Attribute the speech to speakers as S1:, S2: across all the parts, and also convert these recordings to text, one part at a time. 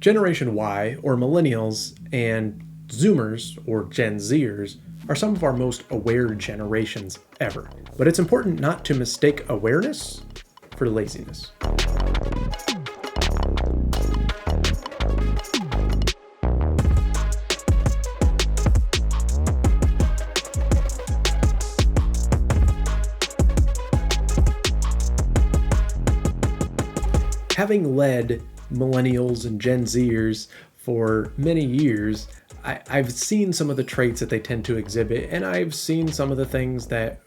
S1: Generation Y, or Millennials, and Zoomers, or Gen Zers, are some of our most aware generations ever. But it's important not to mistake awareness for laziness. Having led Millennials and Gen Zers for many years, I've seen some of the traits that they tend to exhibit, and I've seen some of the things that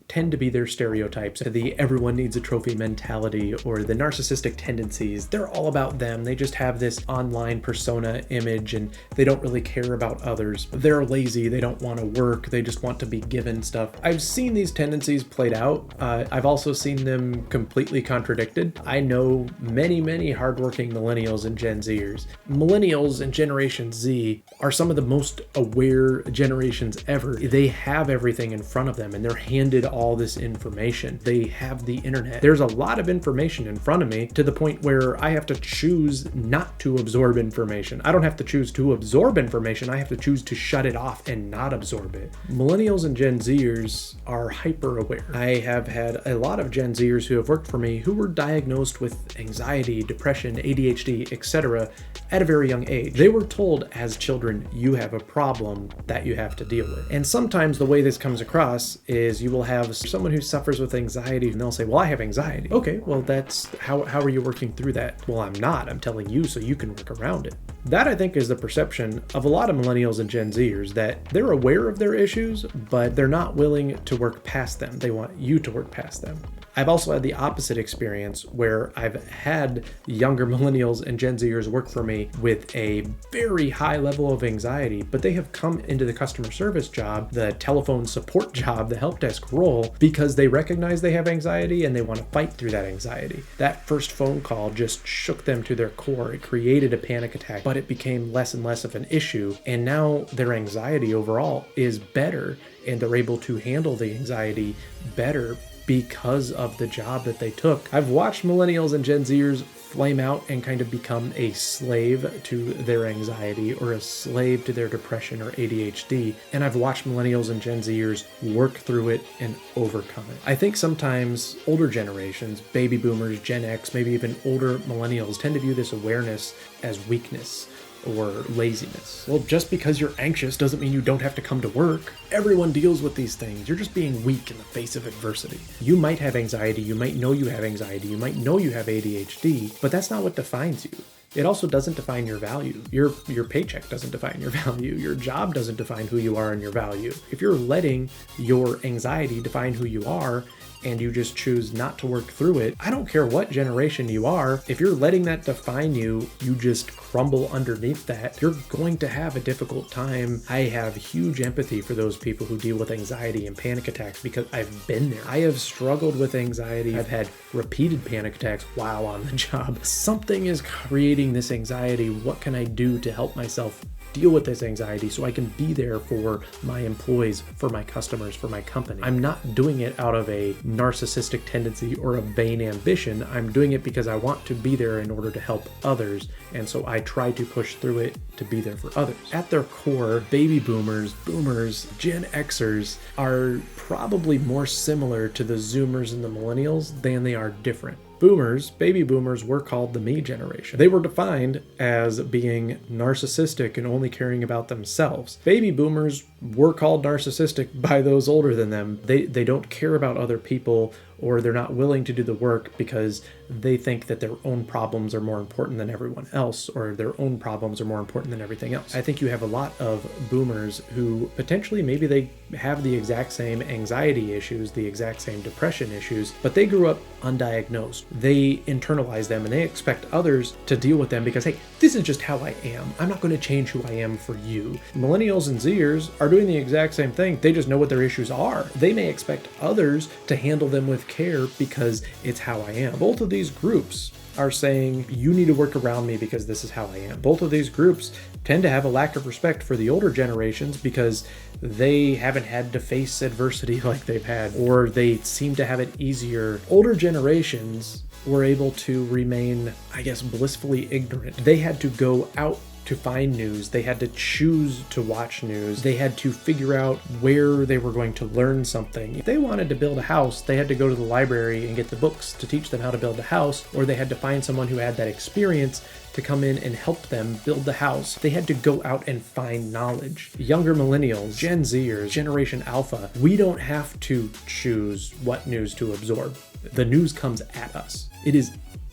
S1: tend to be their stereotypes. The everyone needs a trophy mentality or the narcissistic tendencies. They're all about them. They just have this online persona image and they don't really care about others. They're lazy. They don't want to work. They just want to be given stuff. I've seen these tendencies played out. I've also seen them completely contradicted. I know many hardworking Millennials and Gen Zers. Millennials and Generation Z are some of the most aware generations ever. They have everything in front of them and they're handed all this information. They have the internet. There's a lot of information in front of me to the point where I have to choose not to absorb information. I don't have to choose to absorb information. I have to choose to shut it off and not absorb it. Millennials and Gen Zers are hyper aware. I have had a lot of Gen Zers who have worked for me who were diagnosed with anxiety, depression, ADHD, etc. at a very young age. They were told as children, you have a problem that you have to deal with. And sometimes the way this comes across is you will have someone who suffers with anxiety and they'll say, well, I have anxiety. Okay, well, that's how are you working through that? Well, I'm not. I'm telling you so you can work around it. That, I think, is the perception of a lot of Millennials and Gen Zers, that they're aware of their issues, but they're not willing to work past them. They want you to work past them. I've also had the opposite experience where I've had younger Millennials and Gen Zers work for me with a very high level of anxiety, but they have come into the customer service job, the telephone support job, the help desk role, because they recognize they have anxiety and they want to fight through that anxiety. That first phone call just shook them to their core. It created a panic attack, but it became less and less of an issue. And now their anxiety overall is better and they're able to handle the anxiety better because of the job that they took. I've watched Millennials and Gen Zers flame out and kind of become a slave to their anxiety or a slave to their depression or ADHD. And I've watched Millennials and Gen Zers work through it and overcome it. I think sometimes older generations, baby boomers, Gen X, maybe even older Millennials, tend to view this awareness as weakness or laziness. Well, just because you're anxious doesn't mean you don't have to come to work. Everyone deals with these things. You're just being weak in the face of adversity. You might have anxiety. You might know you have anxiety. You might know you have ADHD, but that's not what defines you. It also doesn't define your value. Your paycheck doesn't define your value. Your job doesn't define who you are and your value. If you're letting your anxiety define who you are, and you just choose not to work through it, I don't care what generation you are, if you're letting that define you, you just crumble underneath that, you're going to have a difficult time. I have huge empathy for those people who deal with anxiety and panic attacks because I've been there. I have struggled with anxiety. I've had repeated panic attacks while on the job. Something is creating this anxiety. What can I do to help myself deal with this anxiety so I can be there for my employees, for my customers, for my company? I'm not doing it out of a narcissistic tendency or a vain ambition. I'm doing it because I want to be there in order to help others. And so I try to push through it to be there for others. At their core, baby boomers, boomers, Gen Xers are probably more similar to the Zoomers and the Millennials than they are different. Boomers, baby boomers, were called the me generation. They were defined as being narcissistic and only caring about themselves. Baby boomers were called narcissistic by those older than them. They don't care about other people, or they're not willing to do the work because they think that their own problems are more important than everyone else, or their own problems are more important than everything else. I think you have a lot of boomers who potentially maybe they have the exact same anxiety issues, the exact same depression issues, but they grew up undiagnosed. They internalize them and they expect others to deal with them because, hey, this is just how I am. I'm not going to change who I am for you. Millennials and Zers are doing the exact same thing. They just know what their issues are. They may expect others to handle them with care because it's how I am. Both of these groups are saying, you need to work around me because this is how I am. Both of these groups tend to have a lack of respect for the older generations because they haven't had to face adversity like they've had, or they seem to have it easier. Older generations were able to remain, I guess, blissfully ignorant. They had to go out to find news. They had to choose to watch news. They had to figure out where they were going to learn something. If they wanted to build a house, they had to go to the library and get the books to teach them how to build a house, or they had to find someone who had that experience to come in and help them build the house. They had to go out and find knowledge. Younger millennials, Gen Zers, Generation Alpha, we don't have to choose what news to absorb. The news comes at us. It is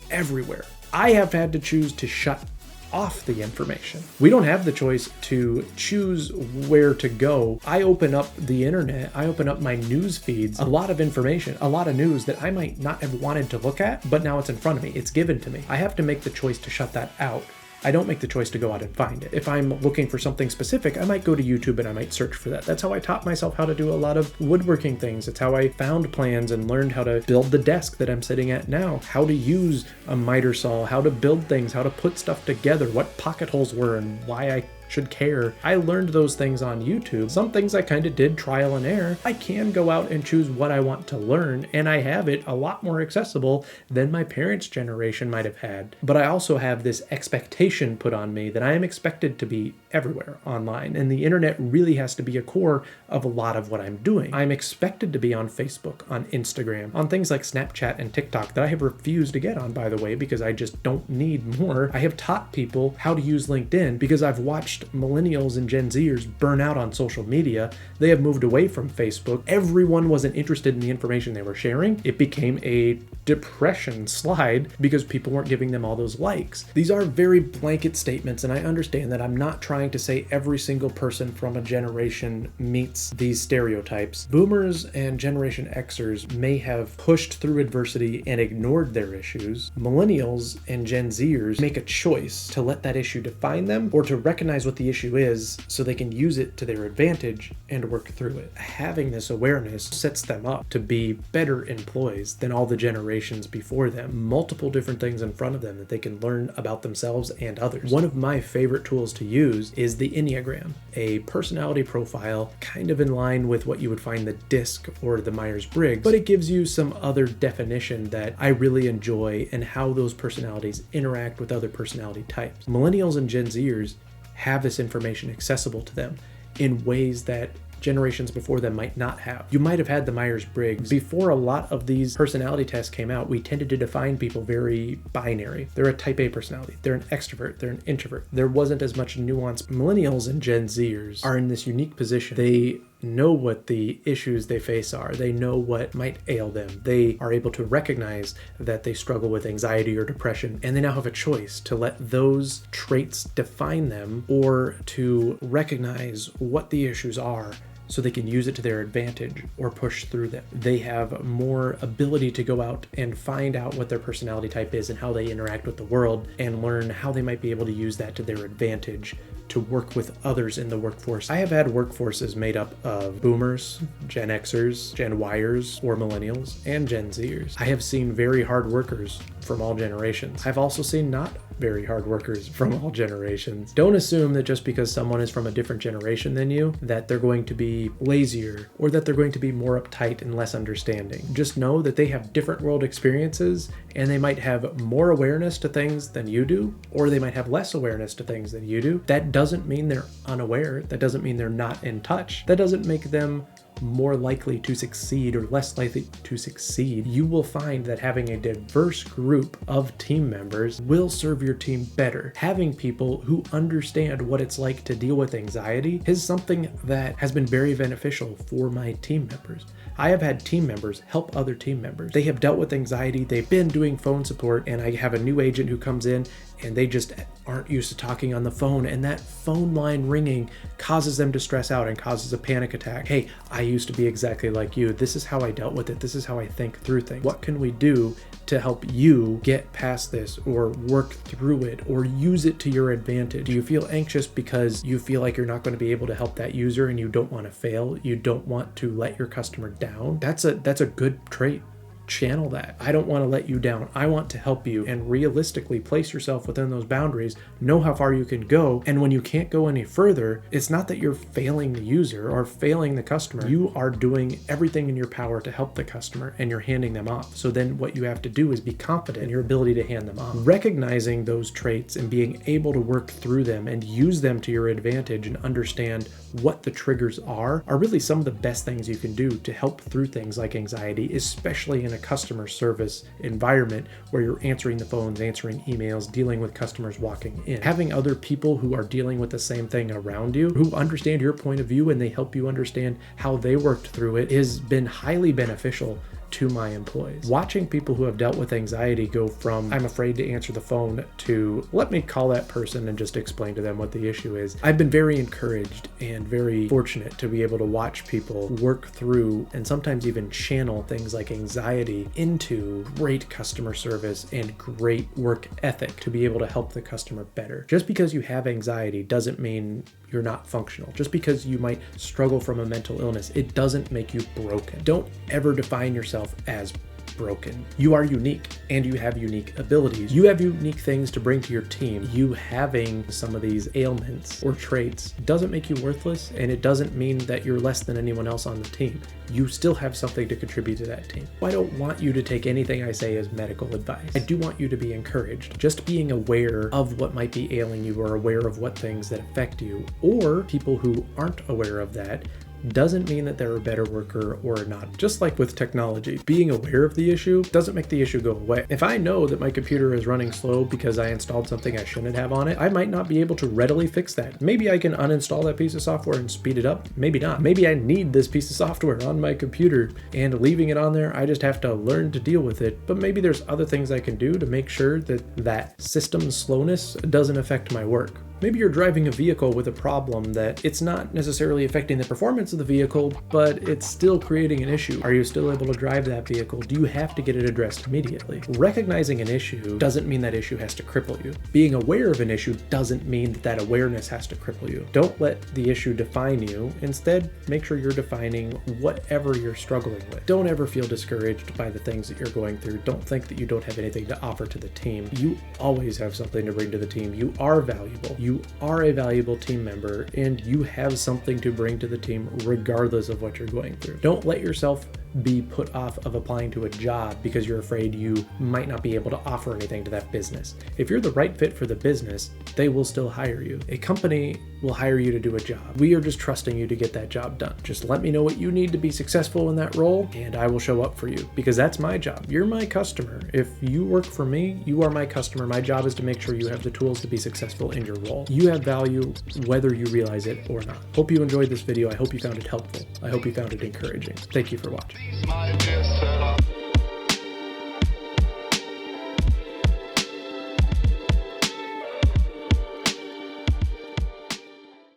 S1: everywhere. I have had to choose to shut off the information. We don't have the choice to choose where to go. I open up the internet, I open up my news feeds, a lot of information, a lot of news that I might not have wanted to look at, but now it's in front of me, it's given to me. I have to make the choice to shut that out. I don't make the choice to go out and find it. If I'm looking for something specific, I might go to YouTube and I might search for that. That's how I taught myself how to do a lot of woodworking things. It's how I found plans and learned how to build the desk that I'm sitting at now, how to use a miter saw, how to build things, how to put stuff together, what pocket holes were and why I should care. I learned those things on YouTube. Some things I kind of did trial and error. I can go out and choose what I want to learn, and I have it a lot more accessible than my parents' generation might have had. But I also have this expectation put on me that I am expected to be everywhere online, and the internet really has to be a core of a lot of what I'm doing. I'm expected to be on Facebook, on Instagram, on things like Snapchat and TikTok that I have refused to get on, by the way, because I just don't need more. I have taught people how to use LinkedIn because I've watched millennials and Gen Zers burn out on social media. They have moved away from Facebook. Everyone wasn't interested in the information they were sharing. It became a depression slide because people weren't giving them all those likes. These are very blanket statements, and I understand that I'm not trying to say every single person from a generation meets these stereotypes. Boomers and Generation Xers may have pushed through adversity and ignored their issues. Millennials and Gen Zers make a choice to let that issue define them or to recognize what the issue is so they can use it to their advantage and work through it. Having this awareness sets them up to be better employees than all the generations before them. Multiple different things in front of them that they can learn about themselves and others. One of my favorite tools to use is the Enneagram, a personality profile kind of in line with what you would find the DISC or the Myers-Briggs, but it gives you some other definition that I really enjoy and how those personalities interact with other personality types. Millennials and Gen Zers have this information accessible to them in ways that generations before them might not have. You might have had the Myers-Briggs. Before a lot of these personality tests came out, we tended to define people very binary. They're a type A personality. They're an extrovert. They're an introvert. There wasn't as much nuance. Millennials and Gen Zers are in this unique position. They know what the issues they face are. They know what might ail them. They are able to recognize that they struggle with anxiety or depression, and they now have a choice to let those traits define them or to recognize what the issues are so they can use it to their advantage or push through them. They have more ability to go out and find out what their personality type is and how they interact with the world and learn how they might be able to use that to their advantage to work with others in the workforce. I have had workforces made up of boomers, Gen Xers, Gen Yers, or millennials, and Gen Zers. I have seen very hard workers from all generations. I've also seen not very hard workers from all generations. Don't assume that just because someone is from a different generation than you, that they're going to be lazier or that they're going to be more uptight and less understanding. Just know that they have different world experiences and they might have more awareness to things than you do, or they might have less awareness to things than you do. That doesn't mean they're unaware. That doesn't mean they're not in touch. That doesn't make them more likely to succeed or less likely to succeed. You will find that having a diverse group of team members will serve your team better. Having people who understand what it's like to deal with anxiety is something that has been very beneficial for my team members. I have had team members help other team members. They have dealt with anxiety, they've been doing phone support, and I have a new agent who comes in and they just aren't used to talking on the phone, and that phone line ringing causes them to stress out and causes a panic attack. Hey, I used to be exactly like you. This is how I dealt with it. This is how I think through things. What can we do to help you get past this or work through it or use it to your advantage? Do you feel anxious because you feel like you're not going to be able to help that user and you don't want to fail? You don't want to let your customer down? That's a good trait. channel that. I don't want to let you down. I want to help you, and realistically place yourself within those boundaries, know how far you can go. And when you can't go any further, it's not that you're failing the user or failing the customer. You are doing everything in your power to help the customer, and you're handing them off. So then what you have to do is be confident in your ability to hand them off. Recognizing those traits and being able to work through them and use them to your advantage and understand what the triggers are really some of the best things you can do to help through things like anxiety, especially in a customer service environment where you're answering the phones, answering emails, dealing with customers walking in. Having other people who are dealing with the same thing around you, who understand your point of view and they help you understand how they worked through it, has been highly beneficial to my employees. Watching people who have dealt with anxiety go from I'm afraid to answer the phone to let me call that person and just explain to them what the issue is. I've been very encouraged and very fortunate to be able to watch people work through and sometimes even channel things like anxiety into great customer service and great work ethic to be able to help the customer better. Just because you have anxiety doesn't mean you're not functional. Just because you might struggle from a mental illness, it doesn't make you broken. Don't ever define yourself as broken. You are unique and you have unique abilities. You have unique things to bring to your team. You having some of these ailments or traits doesn't make you worthless, and it doesn't mean that you're less than anyone else on the team. You still have something to contribute to that team. I don't want you to take anything I say as medical advice. I do want you to be encouraged. Just being aware of what might be ailing you or aware of what things that affect you, or people who aren't aware of that, doesn't mean that they're a better worker or not. Just like with technology, being aware of the issue doesn't make the issue go away. If I know that my computer is running slow because I installed something I shouldn't have on it, I might not be able to readily fix that. Maybe I can uninstall that piece of software and speed it up. Maybe not. Maybe I need this piece of software on my computer, and leaving it on there, I just have to learn to deal with it. But maybe there's other things I can do to make sure that that system slowness doesn't affect my work. Maybe you're driving a vehicle with a problem that it's not necessarily affecting the performance of the vehicle, but it's still creating an issue. Are you still able to drive that vehicle? Do you have to get it addressed immediately? Recognizing an issue doesn't mean that issue has to cripple you. Being aware of an issue doesn't mean that that awareness has to cripple you. Don't let the issue define you. Instead, make sure you're defining whatever you're struggling with. Don't ever feel discouraged by the things that you're going through. Don't think that you don't have anything to offer to the team. You always have something to bring to the team. You are valuable. You are a valuable team member, and you have something to bring to the team regardless of what you're going through. Don't let yourself be put off of applying to a job because you're afraid you might not be able to offer anything to that business. If you're the right fit for the business, they will still hire you. A company will hire you to do a job. We are just trusting you to get that job done. Just let me know what you need to be successful in that role, and I will show up for you, because that's my job. You're my customer. If you work for me, you are my customer. My job is to make sure you have the tools to be successful in your role. You have value whether you realize it or not. Hope you enjoyed this video. I hope you found it helpful. I hope you found it encouraging. Thank you for watching.